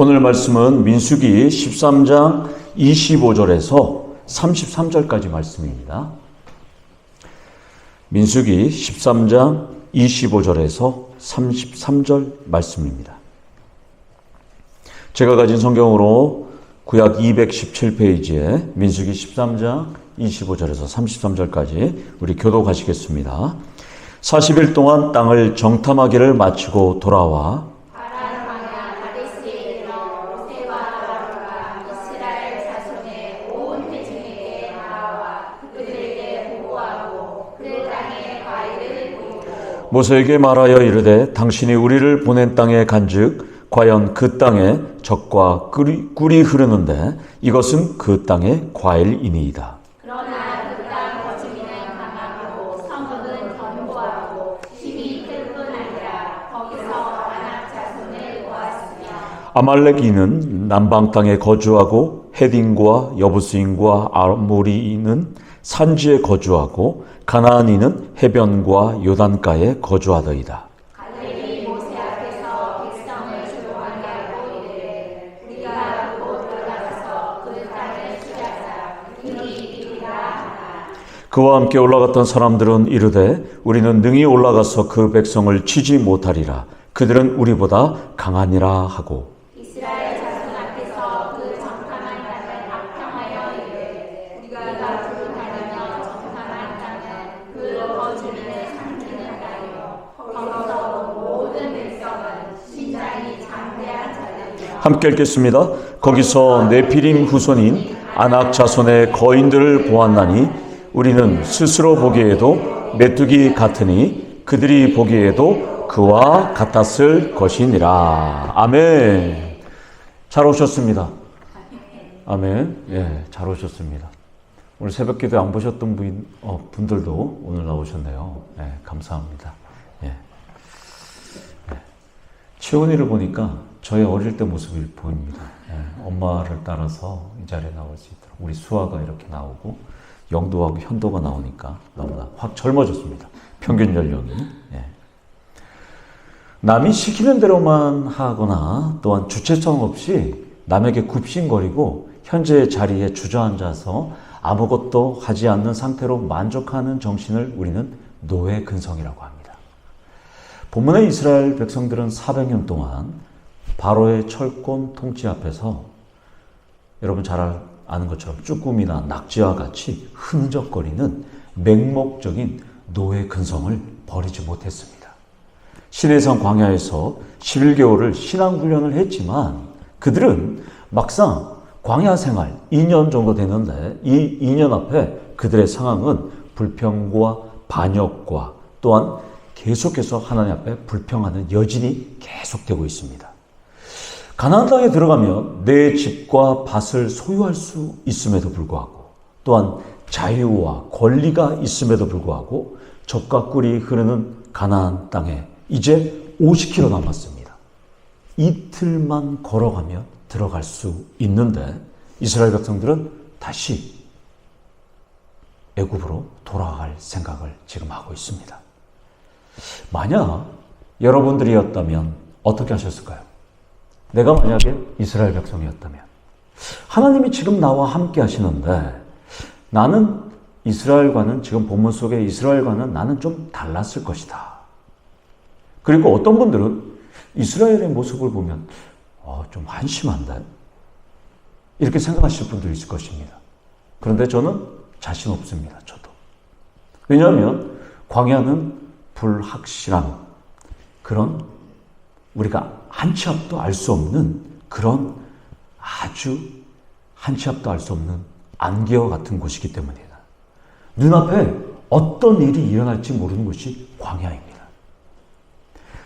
오늘 말씀은 민수기 13장 25절에서 33절까지 말씀입니다. 민수기 13장 25절에서 33절 말씀입니다. 제가 가진 성경으로 구약 217페이지에 민수기 13장 25절에서 33절까지 우리 교독하시겠습니다. 40일 동안 땅을 정탐하기를 마치고 돌아와 모세에게 말하여 이르되 당신이 우리를 보낸 땅에 간즉 과연 그 땅에 적과 꿀이 흐르는데 이것은 그 땅의 과일이니이다. 그러나 그 땅 거주민은 강하고 성읍은 견고하고 힘이 클 뿐 아니라 거기서 아낙 자손을 보았으며 아말렉인은 남방 땅에 거주하고 헤딘과 여부스인과 아모리인은 산지에 거주하고 가나안인은 해변과 요단가에 거주하더이다. 갈렙이 모세 앞에서 백성을 조용하게 하고 이르되 우리가 곧 올라가서 그 땅을 취하자. 이리 이르리라 하나. 그와 함께 올라갔던 사람들은 이르되 우리는 능히 올라가서 그 백성을 치지 못하리라. 그들은 우리보다 강하니라 하고 이스라엘 자손 앞에서 그 정탐한 땅을 악평하여 이르되 우리가 불하며 정탐한 땅은 그 거주민을 삼키는 땅이요 거기서 모든 백성은 신장이 장대한 자들이요. 함께 읽겠습니다. 거기서 네피림 후손인 아낙 자손의 거인들을 보았나니 우리는 스스로 보기에도 메뚜기 같으니 그들이 보기에도 그와 같았을 것이니라. 아멘. 잘 오셨습니다. 아멘. 예, 잘 오셨습니다. 오늘 새벽 기도 안 보셨던 분들도 오늘 나오셨네요. 예, 감사합니다. 예. 치원이를 보니까 저의 어릴 때 모습이 보입니다. 예, 엄마를 따라서 이 자리에 나올 수 있도록 우리 수아가 이렇게 나오고 영도하고 현도가 나오니까 너무나 확 젊어졌습니다. 평균 연령이. 예. 남이 시키는 대로만 하거나 또한 주체성 없이 남에게 굽신거리고 현재의 자리에 주저앉아서 아무것도 하지 않는 상태로 만족하는 정신을 우리는 노예 근성이라고 합니다. 본문의 이스라엘 백성들은 400년 동안 바로의 철권 통치 앞에서 여러분 잘 아는 것처럼 쭈꾸미나 낙지와 같이 흔적거리는 맹목적인 노예 근성을 버리지 못했습니다. 시내산 광야에서 11개월을 신앙훈련을 했지만 그들은 막상 광야 생활 2년 정도 되는데 이 2년 앞에 그들의 상황은 불평과 반역과 또한 계속해서 하나님 앞에 불평하는 여진이 계속되고 있습니다. 가나안 땅에 들어가면 내 집과 밭을 소유할 수 있음에도 불구하고 또한 자유와 권리가 있음에도 불구하고 적과 꿀이 흐르는 가나안 땅에 이제 50km 남았습니다. 이틀만 걸어가면 들어갈 수 있는데 이스라엘 백성들은 다시 애굽으로 돌아갈 생각을 지금 하고 있습니다. 만약 여러분들이었다면 어떻게 하셨을까요? 내가 만약에 이스라엘 백성이었다면 하나님이 지금 나와 함께 하시는데 나는 이스라엘과는 지금 본문 속의 이스라엘과는 나는 좀 달랐을 것이다. 그리고 어떤 분들은 이스라엘의 모습을 보면 좀 한심한데 이렇게 생각하실 분도 있을 것입니다. 그런데 저는 자신 없습니다. 저도. 왜냐하면 광야는 불확실한 그런 우리가 한 치 앞도 알 수 없는 그런 아주 한 치 앞도 알 수 없는 안개와 같은 곳이기 때문이다. 눈앞에 어떤 일이 일어날지 모르는 것이 광야입니다.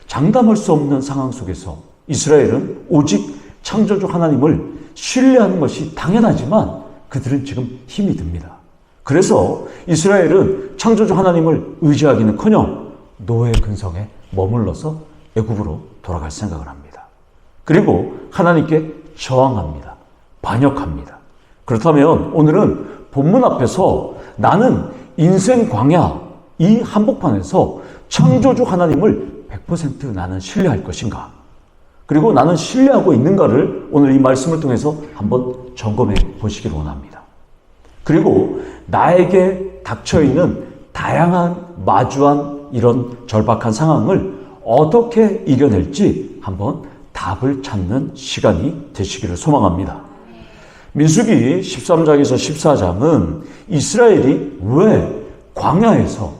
장담할 수 없는 상황 속에서 이스라엘은 오직 창조주 하나님을 신뢰하는 것이 당연하지만 그들은 지금 힘이 듭니다. 그래서 이스라엘은 창조주 하나님을 의지하기는커녕 노예 근성에 머물러서 애굽으로 돌아갈 생각을 합니다. 그리고 하나님께 저항합니다. 반역합니다. 그렇다면 오늘은 본문 앞에서 나는 인생 광야 이 한복판에서 창조주 하나님을 100% 나는 신뢰할 것인가? 그리고 나는 신뢰하고 있는가를 오늘 이 말씀을 통해서 한번 점검해 보시길 원합니다. 그리고 나에게 닥쳐있는 다양한 마주한 이런 절박한 상황을 어떻게 이겨낼지 한번 답을 찾는 시간이 되시기를 소망합니다. 민수기 13장에서 14장은 이스라엘이 왜 광야에서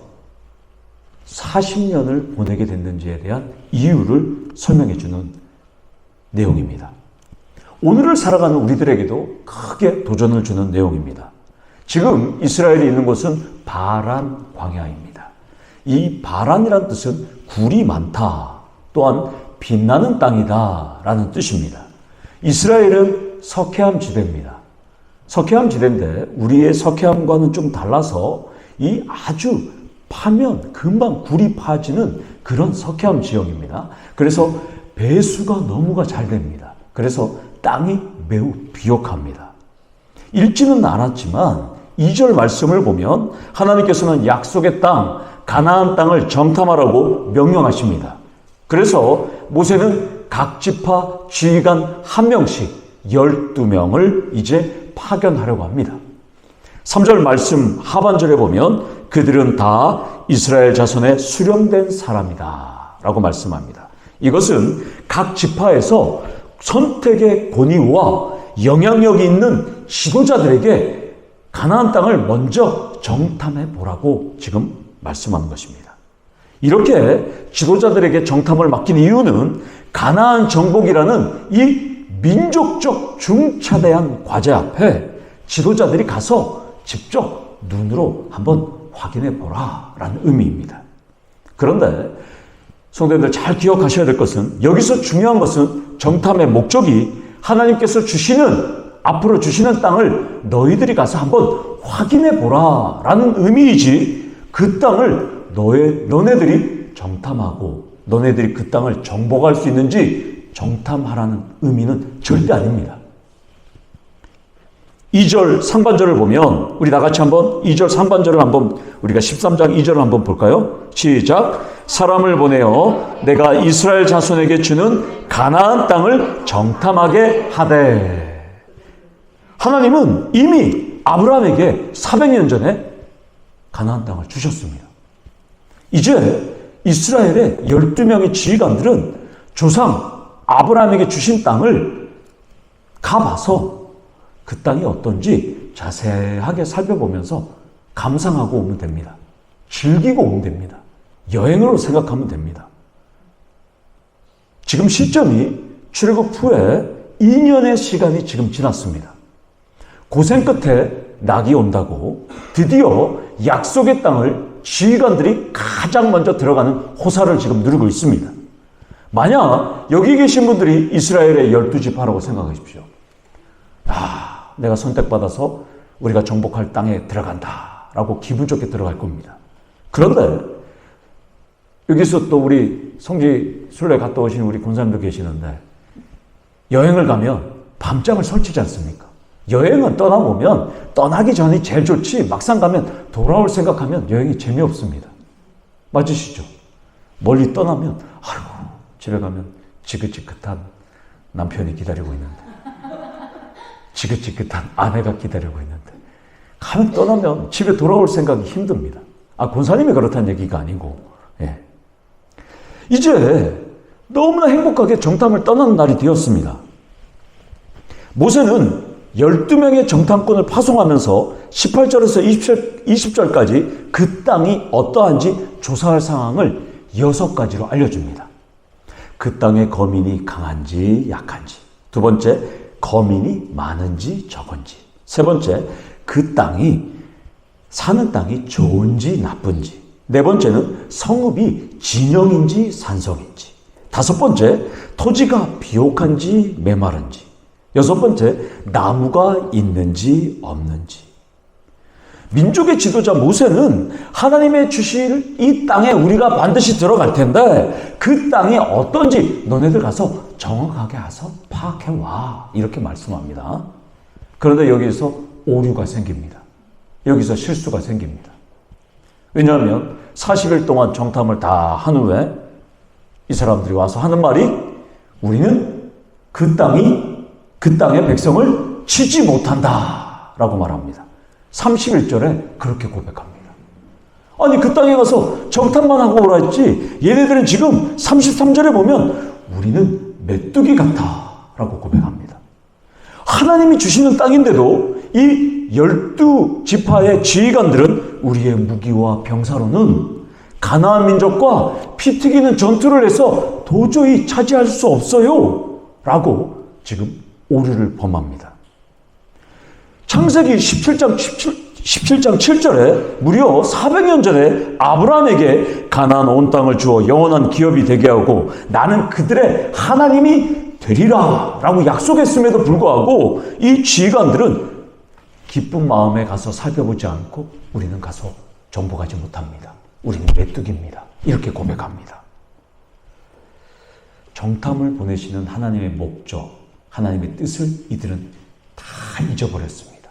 40년을 보내게 됐는지에 대한 이유를 설명해 주는 내용입니다. 오늘을 살아가는 우리들에게도 크게 도전을 주는 내용입니다. 지금 이스라엘이 있는 곳은 바란 광야입니다. 이 바란이란 뜻은 굴이 많다, 또한 빛나는 땅이다 라는 뜻입니다. 이스라엘은 석회암 지대입니다. 석회암 지대인데 우리의 석회암과는 좀 달라서 이 아주 파면 금방 굴이 파지는 그런 석회암 지형입니다. 그래서 배수가 너무가 잘 됩니다. 그래서 땅이 매우 비옥합니다. 읽지는 않았지만 2절 말씀을 보면 하나님께서는 약속의 땅, 가나안 땅을 정탐하라고 명령하십니다. 그래서 모세는 각 지파 지휘관 한 명씩 12명을 이제 파견하려고 합니다. 3절 말씀 하반절에 보면 그들은 다 이스라엘 자손의 수령된 사람이다 라고 말씀합니다. 이것은 각 지파에서 선택의 권위와 영향력이 있는 지도자들에게 가나안 땅을 먼저 정탐해 보라고 지금 말씀하는 것입니다. 이렇게 지도자들에게 정탐을 맡긴 이유는 가나안 정복이라는 이 민족적 중차대한 과제 앞에 지도자들이 가서 직접 눈으로 한번 확인해 보라 라는 의미입니다. 그런데 성도님들 잘 기억하셔야 될 것은, 여기서 중요한 것은 정탐의 목적이 하나님께서 주시는, 앞으로 주시는 땅을 너희들이 가서 한번 확인해 보라 라는 의미이지, 그 땅을 너네들이 정탐하고 너네들이 그 땅을 정복할 수 있는지 정탐하라는 의미는 절대 아닙니다. 2절 상반절을 보면 우리 나같이 한번 2절 상반절을 한번 우리가 13장 2절을 한번 볼까요? 시작. 사람을 보내어 내가 이스라엘 자손에게 주는 가나안 땅을 정탐하게 하되. 하나님은 이미 아브라함에게 400년 전에 가나안 땅을 주셨습니다. 이제 이스라엘의 12명의 지휘관들은 조상 아브라함에게 주신 땅을 가봐서 그 땅이 어떤지 자세하게 살펴보면서 감상하고 오면 됩니다. 즐기고 오면 됩니다. 여행으로 생각하면 됩니다. 지금 시점이 출애굽 후에 2년의 시간이 지금 지났습니다. 고생 끝에 낙이 온다고 드디어 약속의 땅을 지휘관들이 가장 먼저 들어가는 호사를 지금 누리고 있습니다. 만약 여기 계신 분들이 이스라엘의 12지파라고 생각하십시오. 내가 선택받아서 우리가 정복할 땅에 들어간다 라고 기분 좋게 들어갈 겁니다. 그런데 여기서 또 우리 성지 순례 갔다 오신 우리 권사님도 계시는데, 여행을 가면 밤잠을 설치지 않습니까? 여행은 떠나보면 떠나기 전이 제일 좋지, 막상 가면 돌아올 생각하면 여행이 재미없습니다. 맞으시죠? 멀리 떠나면 집에 가면 지긋지긋한 남편이 기다리고 있는데, 지긋지긋한 아내가 기다리고 있는데, 가면 떠나면 집에 돌아올 생각이 힘듭니다. 권사님이 그렇다는 얘기가 아니고, 이제 너무나 행복하게 정탐을 떠나는 날이 되었습니다. 모세는 12명의 정탐꾼을 파송하면서 18절에서 20절까지 그 땅이 어떠한지 조사할 상황을 6가지로 알려줍니다. 그 땅의 거민이 강한지 약한지, 두 번째, 거민이 많은지 적은지, 세 번째, 그 땅이 사는 땅이 좋은지 나쁜지, 네 번째는 성읍이 진영인지 산성인지, 다섯 번째, 토지가 비옥한지 메마른지, 여섯 번째, 나무가 있는지 없는지. 민족의 지도자 모세는 하나님의 주실 이 땅에 우리가 반드시 들어갈 텐데 그 땅이 어떤지 너네들 가서 정확하게 가서 파악해와, 이렇게 말씀합니다. 그런데 여기서 오류가 생깁니다. 여기서 실수가 생깁니다. 왜냐하면 40일 동안 정탐을 다 한 후에 이 사람들이 와서 하는 말이, 우리는 그 땅의 백성을 치지 못한다 라고 말합니다. 31절에 그렇게 고백합니다. 아니 그 땅에 가서 정탐만 하고 오라 했지 얘네들은 지금 33절에 보면 우리는 메뚜기 같아 라고 고백합니다. 하나님이 주시는 땅인데도 이 12지파의 지휘관들은 우리의 무기와 병사로는 가나안 민족과 피 튀기는 전투를 해서 도저히 차지할 수 없어요 라고 지금 오류를 범합니다. 창세기 17장 7절에 무려 400년 전에 아브라함에게 가나안 온 땅을 주어 영원한 기업이 되게 하고 나는 그들의 하나님이 되리라 라고 약속했음에도 불구하고 이 지휘관들은 기쁜 마음에 가서 살펴보지 않고 우리는 가서 정복하지 못합니다. 우리는 메뚜기입니다. 이렇게 고백합니다. 정탐을 보내시는 하나님의 목적, 하나님의 뜻을 이들은 다 잊어버렸습니다.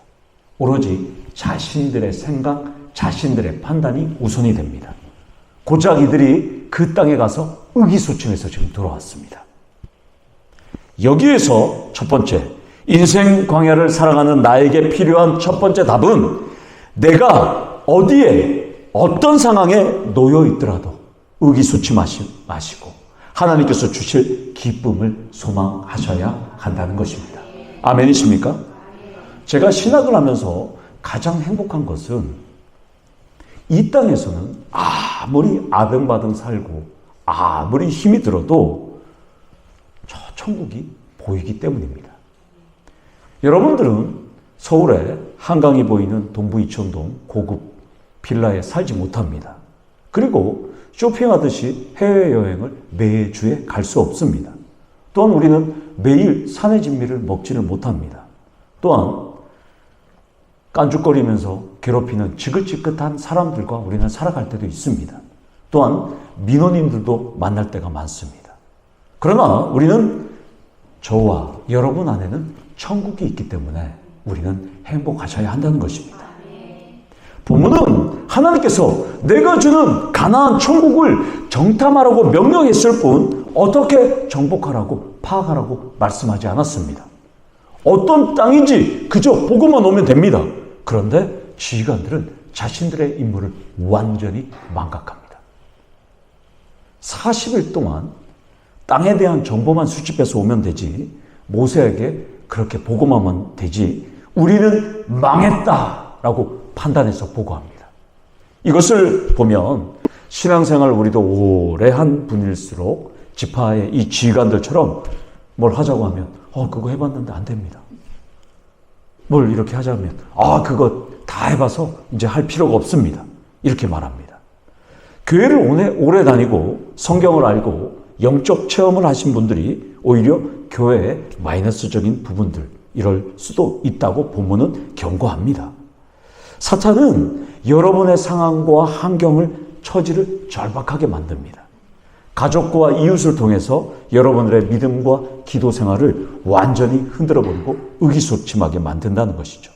오로지 자신들의 생각, 자신들의 판단이 우선이 됩니다. 고작 이들이 그 땅에 가서 의기소침해서 지금 돌아왔습니다. 여기에서 첫 번째, 인생 광야를 살아가는 나에게 필요한 첫 번째 답은 내가 어디에 어떤 상황에 놓여 있더라도 의기소침하지 마시고 하나님께서 주실 기쁨을 소망하셔야 한다는 것입니다. 아멘이십니까? 제가 신학을 하면서 가장 행복한 것은 이 땅에서는 아무리 아등바등 살고 아무리 힘이 들어도 저 천국이 보이기 때문입니다. 여러분들은 서울에 한강이 보이는 동부 이천동 고급 빌라에 살지 못합니다. 그리고 쇼핑하듯이 해외여행을 매주에 갈 수 없습니다. 또한 우리는 매일 산의 진미를 먹지를 못합니다. 또한 깐죽거리면서 괴롭히는 지긋지긋한 사람들과 우리는 살아갈 때도 있습니다. 또한 민원인들도 만날 때가 많습니다. 그러나 우리는 저와 여러분 안에는 천국이 있기 때문에 우리는 행복하셔야 한다는 것입니다. 본문은 하나님께서 내가 주는 가나안 천국을 정탐하라고 명령했을 뿐 어떻게 정복하라고 파악하라고 말씀하지 않았습니다. 어떤 땅인지 그저 보고만 오면 됩니다. 그런데 지휘관들은 자신들의 임무를 완전히 망각합니다. 40일 동안 땅에 대한 정보만 수집해서 오면 되지 모세에게 그렇게 보고만 하면 되지 우리는 망했다라고 판단해서 보고합니다. 이것을 보면 신앙생활 우리도 오래 한 분일수록 지파의 이 지휘관들처럼 뭘 하자고 하면 그거 해봤는데 안 됩니다. 뭘 이렇게 하자면 그거 다 해봐서 이제 할 필요가 없습니다. 이렇게 말합니다. 교회를 오래 다니고 성경을 알고 영적 체험을 하신 분들이 오히려 교회의 마이너스적인 부분들 이럴 수도 있다고 본문은 경고합니다. 사탄은 여러분의 상황과 환경을 처지를 절박하게 만듭니다. 가족과 이웃을 통해서 여러분들의 믿음과 기도 생활을 완전히 흔들어버리고 의기소침하게 만든다는 것이죠.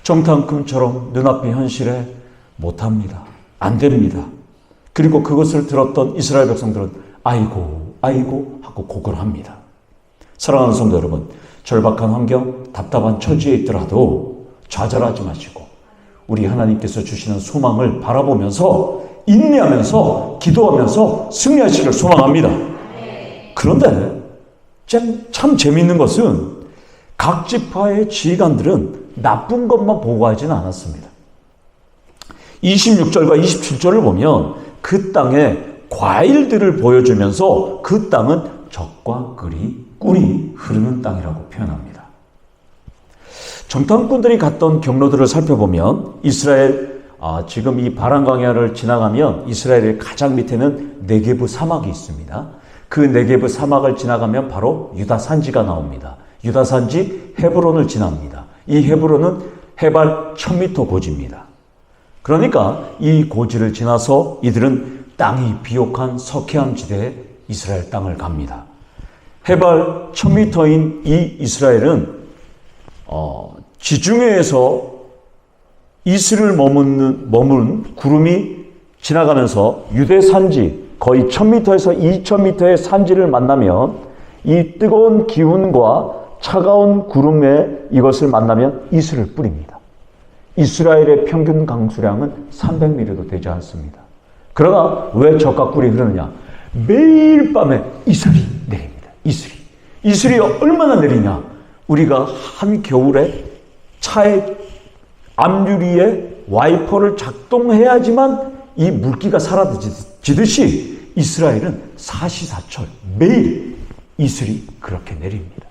정탐꾼처럼 눈앞의 현실에 못합니다. 안 됩니다. 그리고 그것을 들었던 이스라엘 백성들은 아이고 하고 고걸합니다. 사랑하는 성도 여러분, 절박한 환경, 답답한 처지에 있더라도 좌절하지 마시고 우리 하나님께서 주시는 소망을 바라보면서 인내하면서 기도하면서 승리하시기를 소망합니다. 그런데 참 재미있는 것은 각 지파의 지휘관들은 나쁜 것만 보고하지는 않았습니다. 26절과 27절을 보면 그 땅에 과일들을 보여주면서 그 땅은 젖과 꿀이 흐르는 땅이라고 표현합니다. 정탐꾼들이 갔던 경로들을 살펴보면 이스라엘 지금 이 바란 광야를 지나가면 이스라엘의 가장 밑에는 네게브 사막이 있습니다. 그 네게브 사막을 지나가면 바로 유다 산지가 나옵니다. 유다 산지 헤브론을 지납니다. 이 헤브론은 해발 1000m 고지입니다. 그러니까 이 고지를 지나서 이들은 땅이 비옥한 석회암 지대에 이스라엘 땅을 갑니다. 해발 1000m인 이 이스라엘은 지중해에서 이슬을 머무는 구름이 지나가면서 유대 산지 거의 1000m에서 2000m의 산지를 만나면 이 뜨거운 기운과 차가운 구름에 이것을 만나면 이슬을 뿌립니다. 이스라엘의 평균 강수량은 300mm도 되지 않습니다. 그러나 왜 적과 꿀이 흐르느냐? 매일 밤에 이슬이 내립니다. 이슬이 얼마나 내리냐? 우리가 한겨울에 차의 앞유리에 와이퍼를 작동해야지만 이 물기가 사라지듯이 이스라엘은 사시사철 매일 이슬이 그렇게 내립니다.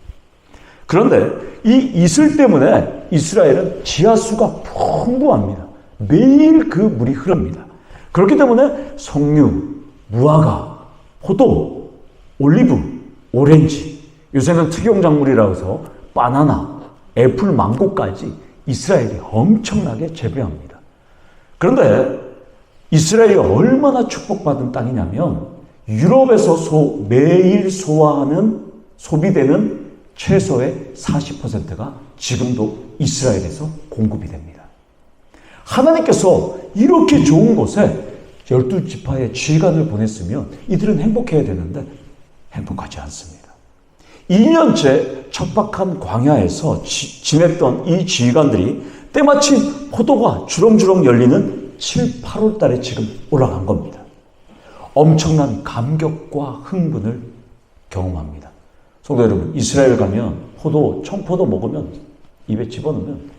그런데 이 이슬 때문에 이스라엘은 지하수가 풍부합니다. 매일 그 물이 흐릅니다. 그렇기 때문에 석류, 무화과, 포도, 올리브, 오렌지, 요새는 특용작물이라고 해서 바나나, 애플, 망고까지 이스라엘이 엄청나게 재배합니다. 그런데 이스라엘이 얼마나 축복받은 땅이냐면 유럽에서 매일 소비되는 최소의 40%가 지금도 이스라엘에서 공급이 됩니다. 하나님께서 이렇게 좋은 곳에 12지파의 지휘관을 보냈으면 이들은 행복해야 되는데 행복하지 않습니다. 2년째 척박한 광야에서 지냈던 이 지휘관들이 때마침 포도가 주렁주렁 열리는 7, 8월 달에 지금 올라간 겁니다. 엄청난 감격과 흥분을 경험합니다. 성도 여러분, 이스라엘 가면 청포도 먹으면 입에 집어넣으면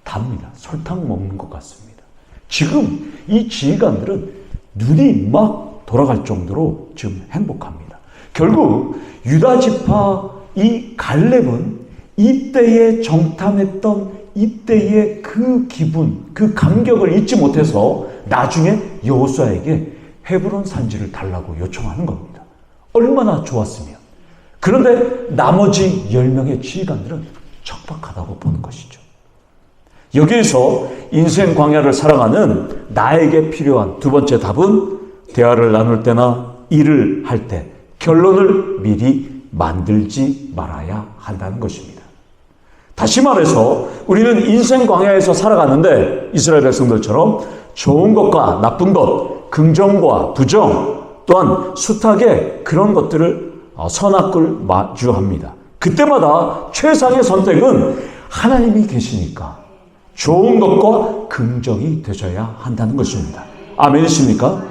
답니다. 설탕 먹는 것 같습니다. 지금 이 지휘관들은 눈이 막 돌아갈 정도로 지금 행복합니다. 결국 유다 지파 이 갈렙은 이때에 정탐했던 이때의 그 기분, 그 감격을 잊지 못해서 나중에 여호수아에게 헤브론 산지를 달라고 요청하는 겁니다. 얼마나 좋았으면. 그런데 나머지 10명의 지휘관들은 척박하다고 보는 것이죠. 여기에서 인생 광야를 살아가는 나에게 필요한 두 번째 답은 대화를 나눌 때나 일을 할 때 결론을 미리 만들지 말아야 한다는 것입니다. 다시 말해서 우리는 인생 광야에서 살아가는데 이스라엘 백성들처럼 좋은 것과 나쁜 것, 긍정과 부정, 또한 숱하게 그런 것들을 선악을 마주합니다. 그때마다 최상의 선택은 하나님이 계시니까 좋은 것과 긍정이 되셔야 한다는 것입니다. 아멘이십니까?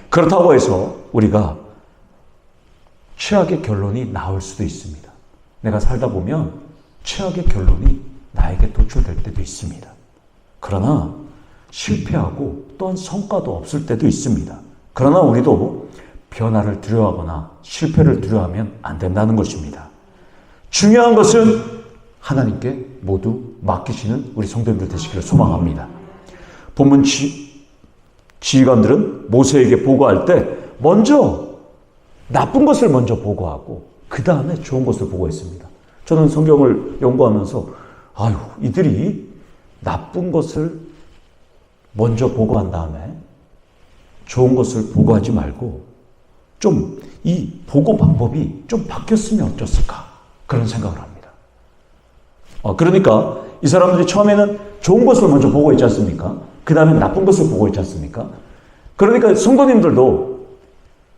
그렇다고 해서 우리가 최악의 결론이 나올 수도 있습니다. 내가 살다 보면 최악의 결론이 나에게 도출될 때도 있습니다. 그러나 실패하고 또한 성과도 없을 때도 있습니다. 그러나 우리도 변화를 두려워하거나 실패를 두려워하면 안 된다는 것입니다. 중요한 것은 하나님께 모두 맡기시는 우리 성도님들 되시기를 소망합니다. 본문 지휘관들은 모세에게 보고할 때 먼저 나쁜 것을 먼저 보고하고 그 다음에 좋은 것을 보고했습니다. 저는 성경을 연구하면서 이들이 나쁜 것을 먼저 보고한 다음에 좋은 것을 보고하지 말고 좀 이 보고 방법이 좀 바뀌었으면 어땠을까 그런 생각을 합니다. 그러니까 이 사람들이 처음에는 좋은 것을 먼저 보고했지 않습니까? 그 다음에 나쁜 것을 보고했지 않습니까? 그러니까 성도님들도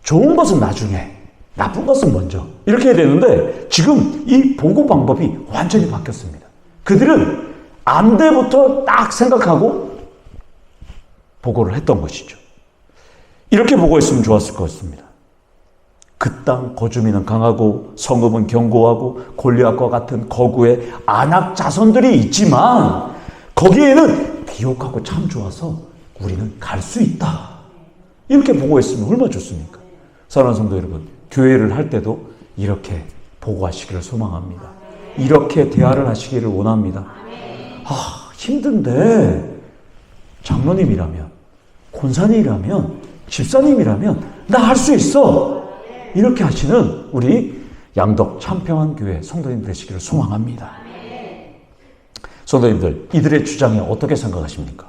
좋은 것은 나중에 나쁜 것은 먼저 이렇게 해야 되는데 지금 이 보고 방법이 완전히 바뀌었습니다. 그들은 안대부터 딱 생각하고 보고를 했던 것이죠. 이렇게 보고했으면 좋았을 것 같습니다. 그 땅 거주민은 강하고 성읍은 견고하고 골리앗과 같은 거구의 안악 자손들이 있지만 거기에는 비옥하고 참 좋아서 우리는 갈 수 있다. 이렇게 보고했으면 얼마나 좋습니까? 사랑하는 성도 여러분, 교회를 할 때도 이렇게 보고하시기를 소망합니다. 이렇게 대화를 하시기를 원합니다. 힘든데 장로님이라면, 권사님이라면, 집사님이라면 나 할 수 있어. 이렇게 하시는 우리 양덕 참평한 교회 성도님들 되시기를 소망합니다. 성도님들, 이들의 주장에 어떻게 생각하십니까?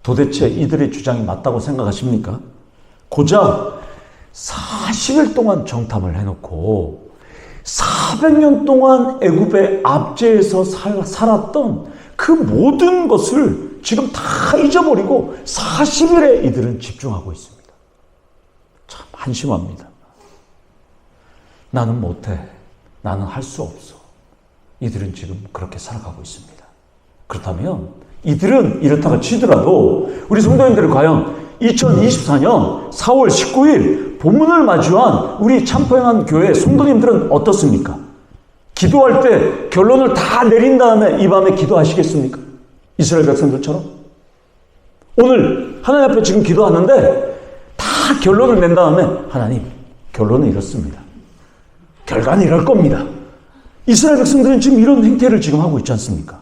도대체 이들의 주장이 맞다고 생각하십니까? 고작 40일 동안 정탐을 해놓고 400년 동안 애굽의 압제에서 살았던 그 모든 것을 지금 다 잊어버리고 40일에 이들은 집중하고 있습니다. 참 한심합니다. 나는 못해. 나는 할 수 없어. 이들은 지금 그렇게 살아가고 있습니다. 그렇다면 이들은 이렇다가 치더라도 우리 성도님들이 과연 2024년 4월 19일 본문을 마주한 우리 참포행한 교회 성도님들은 어떻습니까? 기도할 때 결론을 다 내린 다음에 이 밤에 기도하시겠습니까? 이스라엘 백성들처럼? 오늘 하나님 앞에 지금 기도하는데 다 결론을 낸 다음에 하나님, 결론은 이렇습니다. 결과는 이럴 겁니다. 이스라엘 백성들은 지금 이런 행태를 지금 하고 있지 않습니까?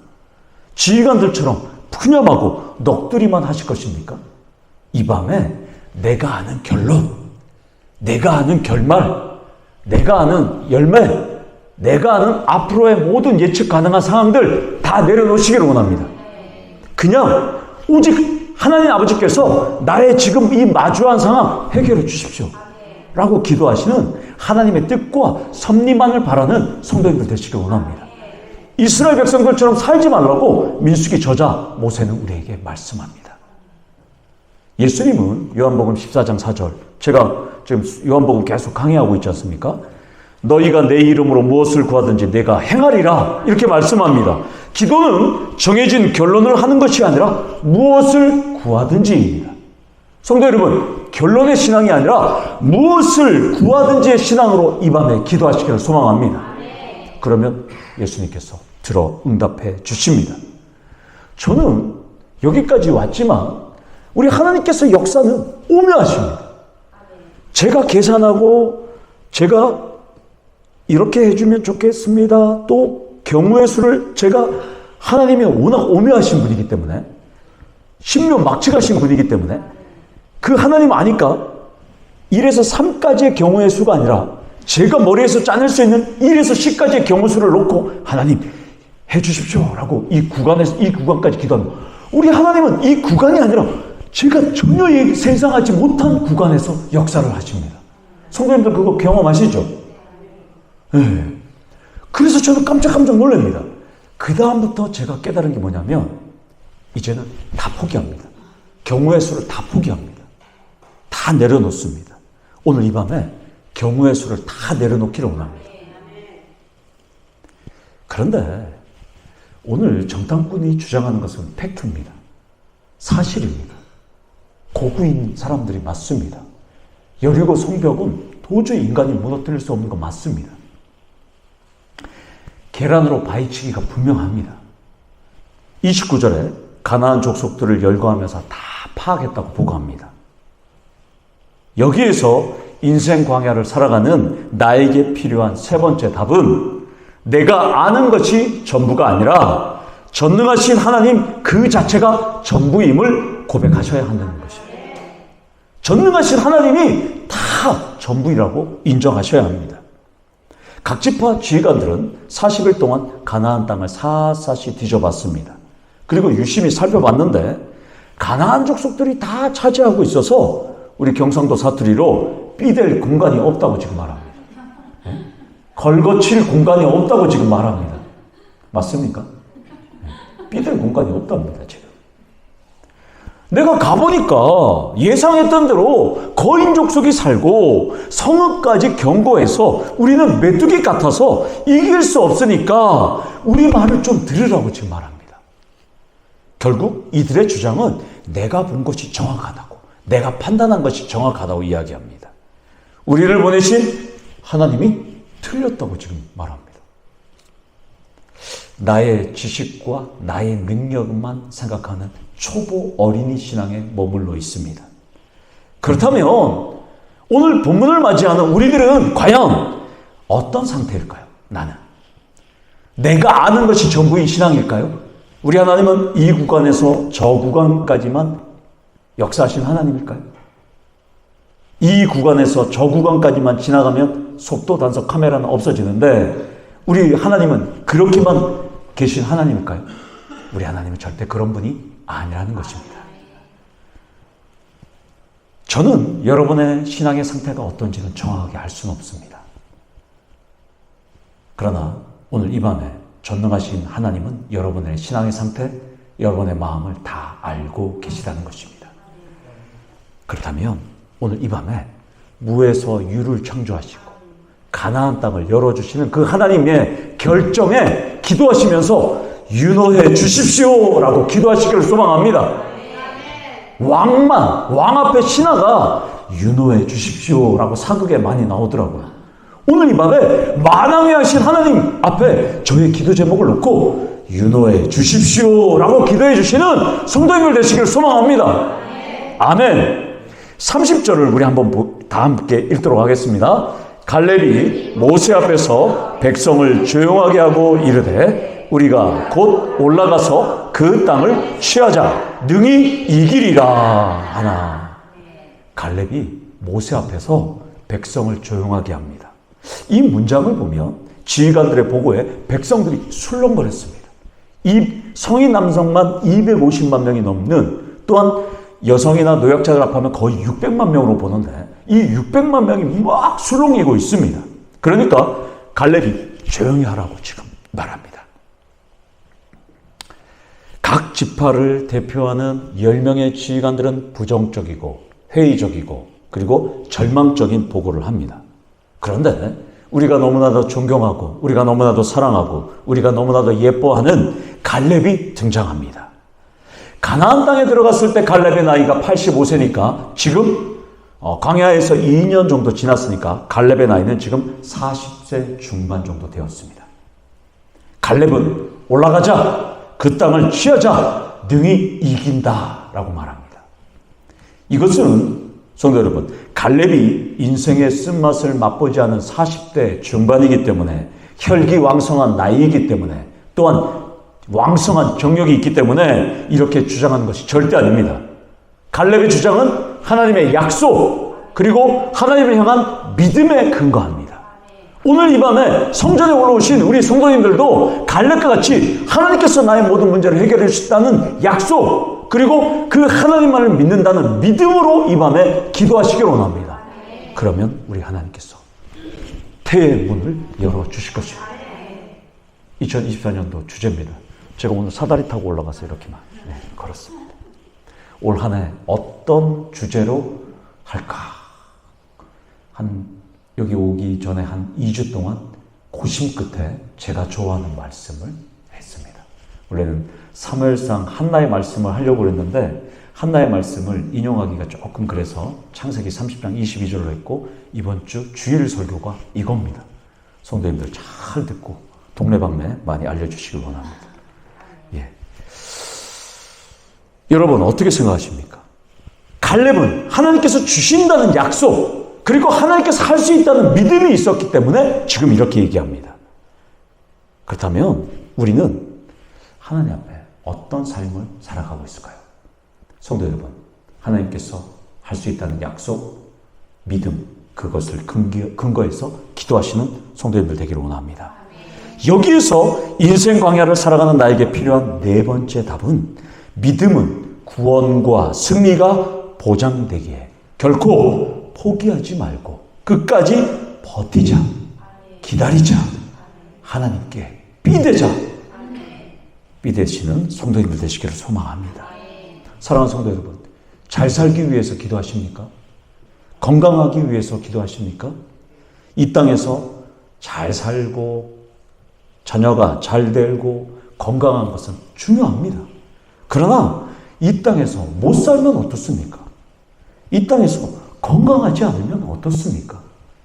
지휘관들처럼 푸념하고 넋두리만 하실 것입니까? 이 밤에 내가 아는 결론, 내가 아는 결말, 내가 아는 열매, 내가 아는 앞으로의 모든 예측 가능한 상황들 다 내려놓으시기를 원합니다. 그냥 오직 하나님 아버지께서 나의 지금 이 마주한 상황 해결해 주십시오 라고 기도하시는 하나님의 뜻과 섭리만을 바라는 성도님들 되시길 원합니다. 이스라엘 백성들처럼 살지 말라고 민수기 저자 모세는 우리에게 말씀합니다. 예수님은 요한복음 14장 4절, 제가 지금 요한복음 계속 강의하고 있지 않습니까? 너희가 내 이름으로 무엇을 구하든지 내가 행하리라 이렇게 말씀합니다. 기도는 정해진 결론을 하는 것이 아니라 무엇을 구하든지입니다. 성도 여러분, 결론의 신앙이 아니라 무엇을 구하든지의 신앙으로 이 밤에 기도하시기를 소망합니다. 그러면 예수님께서 들어 응답해 주십니다. 저는 여기까지 왔지만 우리 하나님께서 역사는 오묘하십니다. 제가 계산하고 제가 이렇게 해주면 좋겠습니다. 또 경우의 수를 제가 하나님이 워낙 오묘하신 분이기 때문에 신묘막측하신 분이기 때문에 그 하나님 아니까 1에서 3까지의 경우의 수가 아니라 제가 머리에서 짜낼 수 있는 1에서 10까지의 경우 수를 놓고 하나님 해주십시오 라고 이 구간까지 기도합니다. 우리 하나님은 이 구간이 아니라 제가 전혀 상상하지 못한 구간에서 역사를 하십니다. 성도님들 그거 경험하시죠? 네. 그래서 저는 깜짝 놀랍니다. 그 다음부터 제가 깨달은 게 뭐냐면 이제는 다 포기합니다. 경우의 수를 다 포기합니다. 다 내려놓습니다. 오늘 이 밤에 경우의 수를 다 내려놓기를 원합니다. 그런데 오늘 정탐꾼이 주장하는 것은 팩트입니다. 사실입니다. 고구인 사람들이 맞습니다. 여리고 성벽은 도저히 인간이 무너뜨릴 수 없는 거 맞습니다. 계란으로 바위치기가 분명합니다. 29절에 가나안 족속들을 열거하면서 다 파악했다고 보고합니다. 여기에서 인생 광야를 살아가는 나에게 필요한 세 번째 답은 내가 아는 것이 전부가 아니라 전능하신 하나님 그 자체가 전부임을 고백하셔야 한다는 것입니다. 전능하신 하나님이 다 전부이라고 인정하셔야 합니다. 각 지파 지휘관들은 40일 동안 가나안 땅을 샅샅이 뒤져봤습니다. 그리고 유심히 살펴봤는데 가나안 족속들이 다 차지하고 있어서 우리 경상도 사투리로 삐댈 공간이 없다고 지금 말합니다. 네? 걸거칠 공간이 없다고 지금 말합니다. 맞습니까? 삐댈 공간이 없답니다, 지금. 내가 가보니까 예상했던 대로 거인 족속이 살고 성읍까지 견고해서 우리는 메뚜기 같아서 이길 수 없으니까 우리 말을 좀 들으라고 지금 말합니다. 결국 이들의 주장은 내가 본 것이 정확하다고, 내가 판단한 것이 정확하다고 이야기합니다. 우리를 보내신 하나님이 틀렸다고 지금 말합니다. 나의 지식과 나의 능력만 생각하는 초보 어린이 신앙에 머물러 있습니다. 그렇다면 오늘 본문을 맞이하는 우리들은 과연 어떤 상태일까요? 나는 내가 아는 것이 전부인 신앙일까요? 우리 하나님은 이 구간에서 저 구간까지만 역사하신 하나님일까요? 이 구간에서 저 구간까지만 지나가면 속도 단속 카메라는 없어지는데 우리 하나님은 그렇게만 계신 하나님일까요? 우리 하나님은 절대 그런 분이 아니라는 것입니다. 저는 여러분의 신앙의 상태가 어떤지는 정확하게 알 수는 없습니다. 그러나 오늘 이 밤에 전능하신 하나님은 여러분의 신앙의 상태, 여러분의 마음을 다 알고 계시다는 것입니다. 그렇다면 오늘 이 밤에 무에서 유를 창조하시고 가나안 땅을 열어주시는 그 하나님의 결정에 기도하시면서 윤호해 주십시오라고 기도하시기를 소망합니다. 왕 앞에 신하가 윤호해 주십시오라고 사극에 많이 나오더라고요. 오늘 이 밤에 만왕의 하신 하나님 앞에 저의 기도 제목을 놓고 윤호해 주십시오라고 기도해 주시는 성도님들 되시기를 소망합니다. 아멘. 30절을 우리 한번 다 함께 읽도록 하겠습니다. 갈렙이 모세 앞에서 백성을 조용하게 하고 이르되 우리가 곧 올라가서 그 땅을 취하자 능히 이기리라 하나. 갈렙이 모세 앞에서 백성을 조용하게 합니다. 이 문장을 보면 지휘관들의 보고에 백성들이 술렁거렸습니다. 이 성인 남성만 250만 명이 넘는, 또한 여성이나 노약자들 합하면 거의 600만 명으로 보는데 이 600만 명이 막 술렁이고 있습니다. 그러니까 갈렙이 조용히 하라고 지금 말합니다. 각 지파를 대표하는 10명의 지휘관들은 부정적이고 회의적이고 그리고 절망적인 보고를 합니다. 그런데 우리가 너무나도 존경하고 우리가 너무나도 사랑하고 우리가 너무나도 예뻐하는 갈렙이 등장합니다. 가나안 땅에 들어갔을 때 갈렙의 나이가 85세니까 지금 광야에서 2년 정도 지났으니까 갈렙의 나이는 지금 40세 중반 정도 되었습니다. 갈렙은 올라가자, 그 땅을 취하자, 능히 이긴다라고 말합니다. 이것은 성도 여러분, 갈렙이 인생의 쓴맛을 맛보지 않은 40대 중반이기 때문에, 혈기왕성한 나이이기 때문에, 또한 왕성한 경력이 있기 때문에 이렇게 주장하는 것이 절대 아닙니다. 갈렙의 주장은 하나님의 약속, 그리고 하나님을 향한 믿음에 근거합니다. 오늘 이 밤에 성전에 올라오신 우리 성도님들도 갈렙과 같이 하나님께서 나의 모든 문제를 해결해 주신다는 약속, 그리고 그 하나님만을 믿는다는 믿음으로 이 밤에 기도하시길 원합니다. 그러면 우리 하나님께서 태의 문을 열어주실 것입니다. 2024년도 주제입니다. 제가 오늘 사다리 타고 올라가서 이렇게만 걸었습니다. 올 한 해 어떤 주제로 할까? 여기 오기 전에 한 2주 동안 고심 끝에 제가 좋아하는 말씀을 했습니다. 원래는 사무엘상 한나의 말씀을 하려고 그랬는데 한나의 말씀을 인용하기가 조금 그래서 창세기 30장 22절로 했고 이번 주 주일 설교가 이겁니다. 성도님들 잘 듣고 동네방네 많이 알려주시길 원합니다. 여러분 어떻게 생각하십니까? 갈렙은 하나님께서 주신다는 약속, 그리고 하나님께서 할 수 있다는 믿음이 있었기 때문에 지금 이렇게 얘기합니다. 그렇다면 우리는 하나님 앞에 어떤 삶을 살아가고 있을까요? 성도 여러분, 하나님께서 할 수 있다는 약속, 믿음, 그것을 근거해서 기도하시는 성도님들 되기를 원합니다. 여기에서 인생 광야를 살아가는 나에게 필요한 네 번째 답은, 믿음은 구원과 승리가 보장되기에 결코 포기하지 말고 끝까지 버티자, 기다리자, 하나님께 삐대자, 삐대시는 성도님들 되시기를 소망합니다. 사랑하는 성도 여러분, 잘 살기 위해서 기도하십니까? 건강하기 위해서 기도하십니까? 이 땅에서 잘 살고 자녀가 잘 되고 건강한 것은 중요합니다. 그러나 이 땅에서 못 살면 어떻습니까? 이 땅에서 건강하지 않으면 어떻습니까?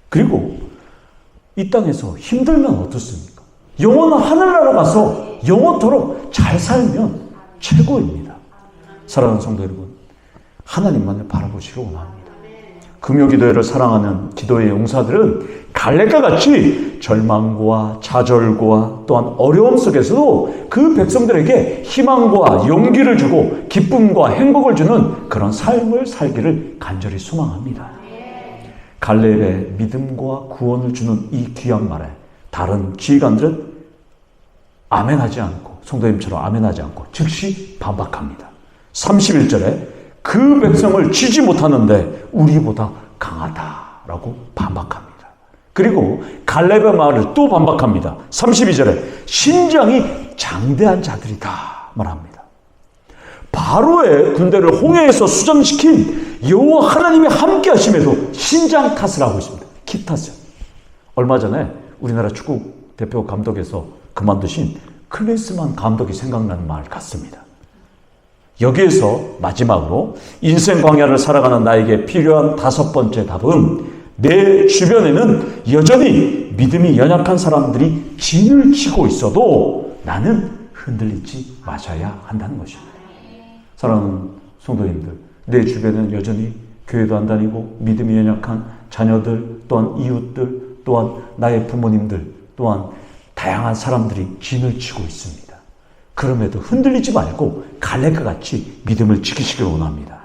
그리고 이 땅에서 힘들면 어떻습니까? 영원한 하늘나라 가서 영원토록 잘 살면 최고입니다. 사랑하는 성도 여러분, 하나님만을 바라보시길 원합니다. 금요기도회를 사랑하는 기도의 용사들은 갈렙과 같이 절망과 좌절과 또한 어려움 속에서도 그 백성들에게 희망과 용기를 주고 기쁨과 행복을 주는 그런 삶을 살기를 간절히 소망합니다. 갈렙의 믿음과 구원을 주는 이 귀한 말에 다른 지휘관들은 아멘하지 않고, 성도님처럼 아멘하지 않고 즉시 반박합니다. 31절에 그 백성을 치지 못하는데 우리보다 강하다라고 반박합니다. 그리고 갈렙의 말을 또 반박합니다. 32절에 신장이 장대한 자들이다 말합니다. 바로의 군대를 홍해에서 수장시킨 여호와 하나님이 함께 하심에도 신장 탓을 하고 있습니다. 키 탓을. 얼마 전에 우리나라 축구 대표 감독에서 그만두신 클린스만 감독이 생각나는 말 같습니다. 여기에서 마지막으로 인생 광야를 살아가는 나에게 필요한 5번째 답은 내 주변에는 여전히 믿음이 연약한 사람들이 진을 치고 있어도 나는 흔들리지 마셔야 한다는 것입니다. 사랑하는 성도님들, 내 주변에는 여전히 교회도 안 다니고 믿음이 연약한 자녀들, 또한 이웃들, 또한 나의 부모님들, 또한 다양한 사람들이 진을 치고 있습니다. 그럼에도 흔들리지 말고 갈렙과 같이 믿음을 지키시길 원합니다.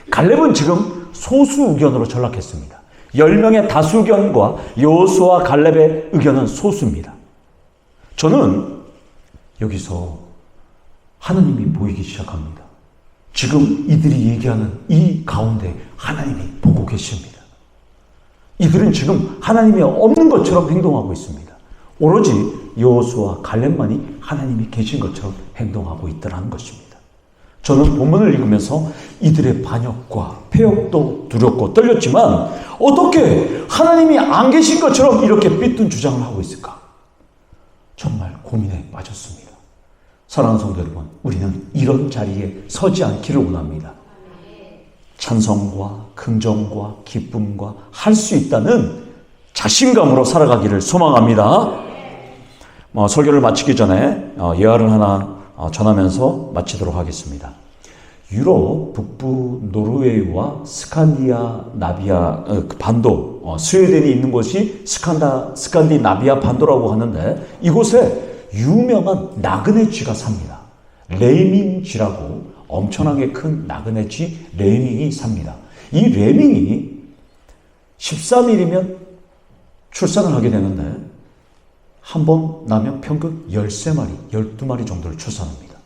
갈렙은 지금 소수 의견으로 전락했습니다. 10명의 다수 의견과 여호수아와 갈렙의 의견은 소수입니다. 저는 여기서 하나님이 보이기 시작합니다. 지금 이들이 얘기하는 이 가운데 하나님이 보고 계십니다. 이들은 지금 하나님이 없는 것처럼 행동하고 있습니다. 오로지 여호수아와 갈렙만이 하나님이 계신 것처럼 행동하고 있더라는 것입니다. 저는 본문을 읽으면서 이들의 반역과 폐역도 두렵고 떨렸지만 어떻게 하나님이 안 계신 것처럼 이렇게 삐뚤 주장을 하고 있을까? 정말 고민에 빠졌습니다. 사랑하는 성도 여러분, 우리는 이런 자리에 서지 않기를 원합니다. 찬성과 긍정과 기쁨과 할 수 있다는 자신감으로 살아가기를 소망합니다. 설교를 마치기 전에 예화를 하나 전하면서 마치도록 하겠습니다. 유럽 북부 노르웨이와 스칸디나비아 반도, 스웨덴이 있는 곳이 스칸디나비아 반도라고 하는데 이곳에 유명한 나그네 쥐가 삽니다. 레밍 쥐라고 엄청나게 큰 나그네 쥐 레밍이 삽니다. 이 레밍이 13일이면 출산을 하게 되는데 한 번 나면 평균 13마리, 12마리 정도를 출산합니다.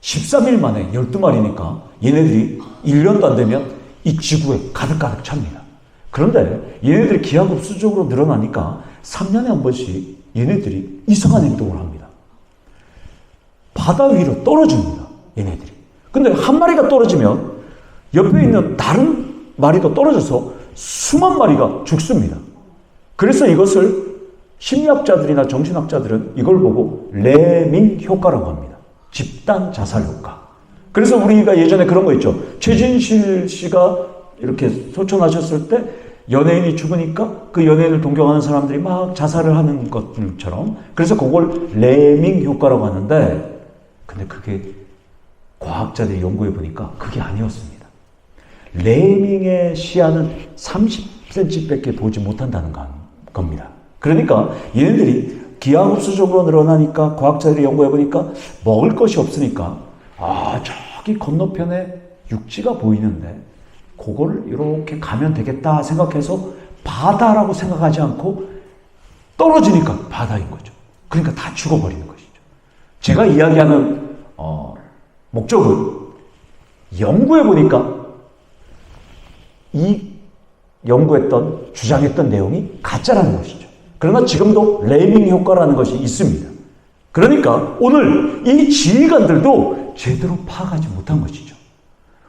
13일 만에 12마리니까 얘네들이 1년도 안 되면 이 지구에 가득가득 찹니다. 그런데 얘네들이 기하급수적으로 늘어나니까 3년에 한 번씩 얘네들이 이상한 행동을 합니다. 바다 위로 떨어집니다. 얘네들이. 근데 한 마리가 떨어지면 옆에 있는 다른 마리도 떨어져서 수만 마리가 죽습니다. 그래서 이것을 심리학자들이나 정신학자들은 이걸 보고 레밍 효과라고 합니다. 집단 자살 효과. 그래서 우리가 예전에 그런 거 있죠. 최진실 씨가 이렇게 소천하셨을 때 연예인이 죽으니까 그 연예인을 동경하는 사람들이 막 자살을 하는 것들처럼, 그래서 그걸 레밍 효과라고 하는데, 근데 그게 과학자들이 연구해 보니까 그게 아니었습니다. 레밍의 시야는 30cm밖에 보지 못한다는 겁니다. 그러니까 얘네들이 기하급수적으로 늘어나니까 과학자들이 연구해 보니까 먹을 것이 없으니까 저기 건너편에 육지가 보이는데 그걸 이렇게 가면 되겠다 생각해서 바다라고 생각하지 않고 떨어지니까 바다인 거죠. 그러니까 다 죽어버리는 것이죠. 제가 이야기하는 목적은 연구해 보니까 이 연구했던 주장했던 내용이 가짜라는 것이죠. 그러나 지금도 레밍 효과라는 것이 있습니다. 그러니까 오늘 이 지휘관들도 제대로 파악하지 못한 것이죠.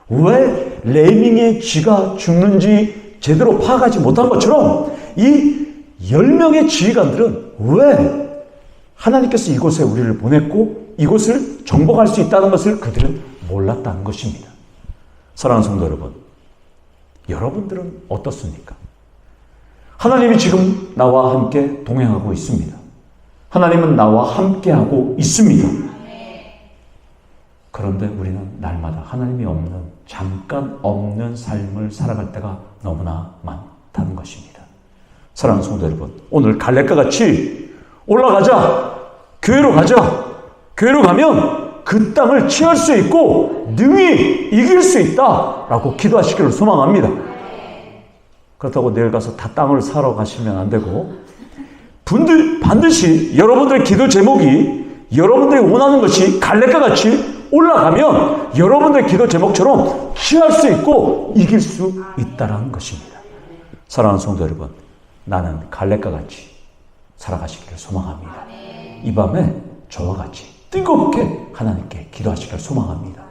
왜 레밍의 쥐가 죽는지 제대로 파악하지 못한 것처럼 이 10명의 지휘관들은 왜 하나님께서 이곳에 우리를 보냈고 이곳을 정복할 수 있다는 것을 그들은 몰랐다는 것입니다. 사랑하는 성도 여러분, 여러분들은 어떻습니까? 하나님이 지금 나와 함께 동행하고 있습니다. 하나님은 나와 함께하고 있습니다. 그런데 우리는 날마다 하나님이 없는, 잠깐 없는 삶을 살아갈 때가 너무나 많다는 것입니다. 사랑하는 성도 여러분, 오늘 갈렙과 같이 올라가자, 교회로 가자, 교회로 가면 그 땅을 취할 수 있고 능히 이길 수 있다라고 기도하시기를 소망합니다. 그렇다고 내일 가서 다 땅을 사러 가시면 안 되고, 반드시 여러분들의 기도 제목이 여러분들이 원하는 것이 갈렙과 같이 올라가면 여러분들의 기도 제목처럼 취할 수 있고 이길 수 있다는 것입니다. 사랑하는 성도 여러분, 나는 갈렙과 같이 살아가시기를 소망합니다. 이 밤에 저와 같이 뜨겁게 하나님께 기도하시기를 소망합니다.